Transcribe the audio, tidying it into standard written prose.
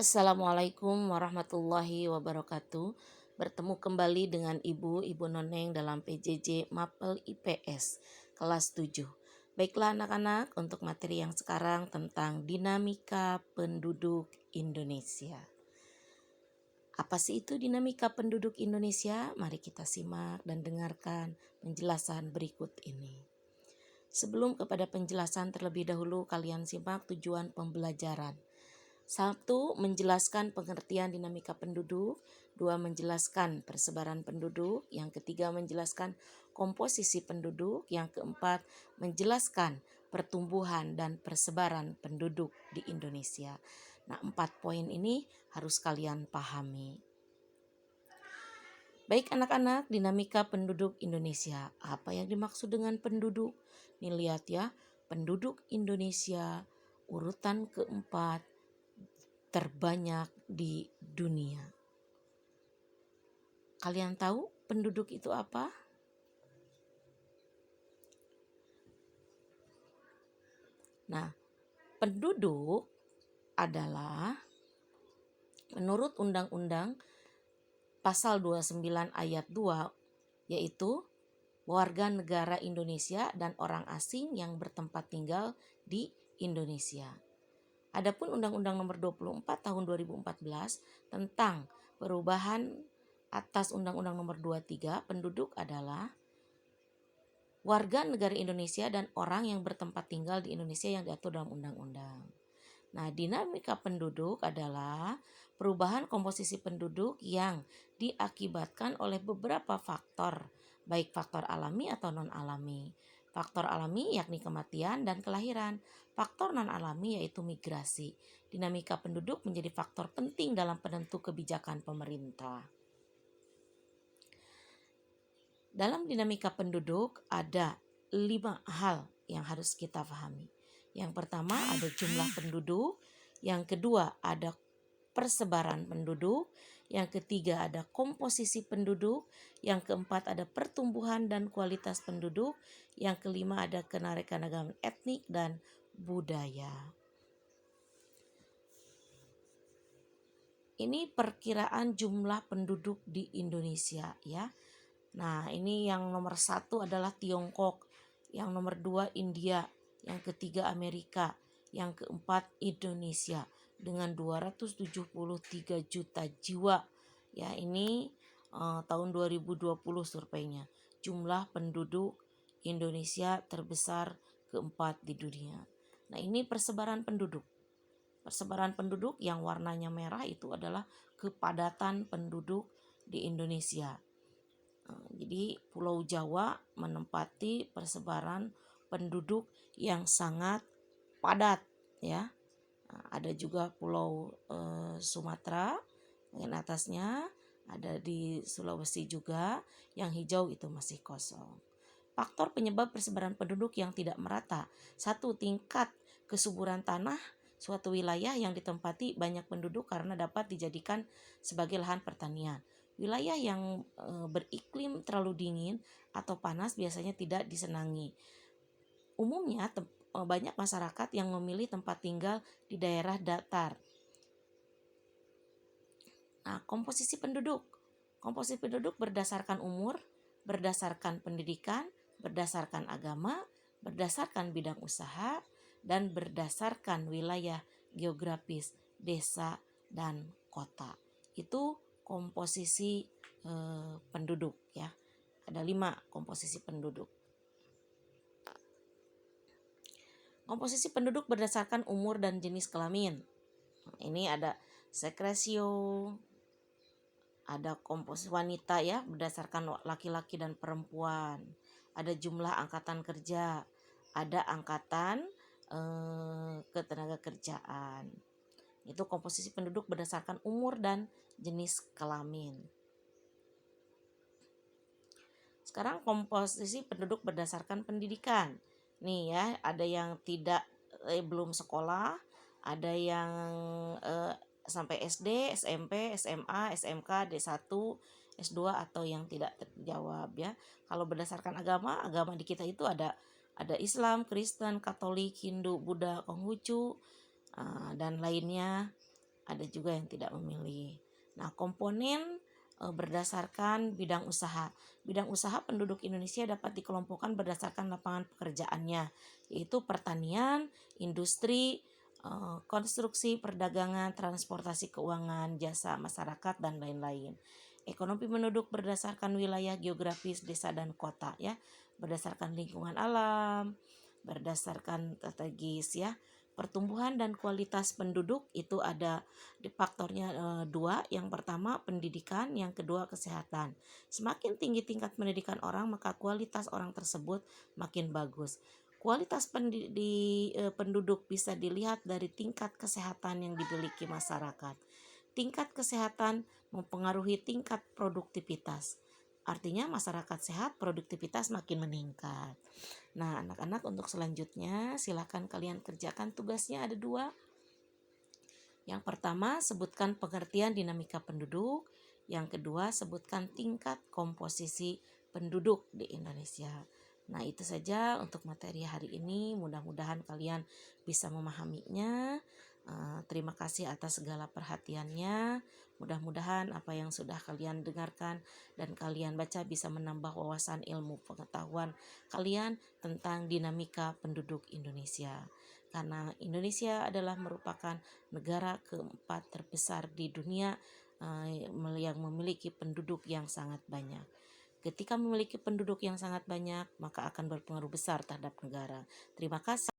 Assalamualaikum warahmatullahi wabarakatuh. Bertemu kembali dengan Ibu Noneng dalam PJJ Mapel IPS kelas 7. Baiklah anak-anak, untuk materi yang sekarang tentang dinamika penduduk Indonesia. Apa sih itu dinamika penduduk Indonesia? Mari kita simak dan dengarkan penjelasan berikut ini. Sebelum kepada penjelasan terlebih dahulu, kalian simak tujuan pembelajaran. 1. Menjelaskan pengertian dinamika penduduk. 2. Menjelaskan persebaran penduduk. Yang ketiga, menjelaskan komposisi penduduk. Yang keempat, menjelaskan pertumbuhan dan persebaran penduduk di Indonesia. Nah, 4 poin ini harus kalian pahami. Baik anak-anak, dinamika penduduk Indonesia. Apa yang dimaksud dengan penduduk? Nih lihat ya, penduduk Indonesia urutan keempat terbanyak di dunia. Kalian tahu penduduk itu apa? Nah, penduduk adalah menurut Undang-Undang Pasal 29 ayat 2, yaitu warga negara Indonesia dan orang asing yang bertempat tinggal di Indonesia. Adapun Undang-Undang Nomor 24 Tahun 2014 tentang perubahan atas Undang-Undang Nomor 23, penduduk adalah warga negara Indonesia dan orang yang bertempat tinggal di Indonesia yang diatur dalam undang-undang. Nah, dinamika penduduk adalah perubahan komposisi penduduk yang diakibatkan oleh beberapa faktor, baik faktor alami atau non-alami. Faktor alami yakni kematian dan kelahiran. Faktor non-alami yaitu migrasi. Dinamika penduduk menjadi faktor penting dalam penentu kebijakan pemerintah. Dalam dinamika penduduk ada 5 hal yang harus kita pahami. Yang pertama ada jumlah penduduk, yang kedua ada persebaran penduduk, yang ketiga ada komposisi penduduk, yang keempat ada pertumbuhan dan kualitas penduduk, yang kelima ada keanekaragaman etnik dan budaya. Ini perkiraan jumlah penduduk di Indonesia ya. Nah, ini yang nomor 1 adalah Tiongkok, yang nomor 2 India, yang ketiga Amerika, yang keempat Indonesia dengan 273 juta jiwa. Ya, ini tahun 2020 surveinya. Jumlah penduduk Indonesia terbesar keempat di dunia. Nah, ini persebaran penduduk. Persebaran penduduk yang warnanya merah itu adalah kepadatan penduduk di Indonesia. Jadi Pulau Jawa menempati persebaran penduduk yang sangat padat ya. Ada juga Pulau Sumatera yang atasnya, ada di Sulawesi juga, yang hijau itu masih kosong. Faktor penyebab persebaran penduduk yang tidak merata. 1. Tingkat kesuburan tanah suatu wilayah yang ditempati banyak penduduk karena dapat dijadikan sebagai lahan pertanian. Wilayah yang beriklim terlalu dingin atau panas biasanya tidak disenangi. Umumnya banyak masyarakat yang memilih tempat tinggal di daerah datar. Nah, komposisi penduduk. Komposisi penduduk berdasarkan umur, berdasarkan pendidikan, berdasarkan agama, berdasarkan bidang usaha, dan berdasarkan wilayah geografis, desa, dan kota. Itu komposisi penduduk ya. Ada 5 komposisi penduduk. Komposisi penduduk berdasarkan umur dan jenis kelamin. Ini ada seksresio, ada komposisi wanita ya, berdasarkan laki-laki dan perempuan. Ada jumlah angkatan kerja, ada angkatan ketenaga kerjaan. Itu komposisi penduduk berdasarkan umur dan jenis kelamin. Sekarang komposisi penduduk berdasarkan pendidikan. Nih ya, ada yang tidak belum sekolah, ada yang sampai SD, SMP, SMA, SMK, D1, S2 atau yang tidak terjawab ya. Kalau berdasarkan agama di kita itu ada Islam, Kristen, Katolik, Hindu, Buddha, Konghucu dan lainnya. ada juga yang tidak memilih. Nah, komponen berdasarkan bidang usaha. Bidang usaha penduduk Indonesia dapat dikelompokkan berdasarkan lapangan pekerjaannya, yaitu pertanian, industri, konstruksi, perdagangan, transportasi keuangan, jasa masyarakat, dan lain-lain. Ekonomi penduduk berdasarkan wilayah geografis desa dan kota ya, berdasarkan lingkungan alam, berdasarkan strategis ya. Pertumbuhan dan kualitas penduduk itu ada di faktornya dua. Yang pertama pendidikan, yang kedua kesehatan. Semakin tinggi tingkat pendidikan orang, maka kualitas orang tersebut makin bagus. Kualitas penduduk bisa dilihat dari tingkat kesehatan yang dimiliki masyarakat. Tingkat kesehatan mempengaruhi tingkat produktivitas. Artinya masyarakat sehat, produktivitas makin meningkat. Nah, anak-anak untuk selanjutnya silakan kalian kerjakan tugasnya ada dua. Yang pertama, sebutkan pengertian dinamika penduduk. Yang kedua, sebutkan tingkat komposisi penduduk di Indonesia. Nah, itu saja untuk materi hari ini. Mudah-mudahan kalian bisa memahaminya. Terima kasih atas segala perhatiannya. Mudah-mudahan apa yang sudah kalian dengarkan dan kalian baca bisa menambah wawasan ilmu pengetahuan kalian tentang dinamika penduduk Indonesia. Karena Indonesia adalah merupakan negara keempat terbesar di dunia yang memiliki penduduk yang sangat banyak. Ketika memiliki penduduk yang sangat banyak, maka akan berpengaruh besar terhadap negara. Terima kasih.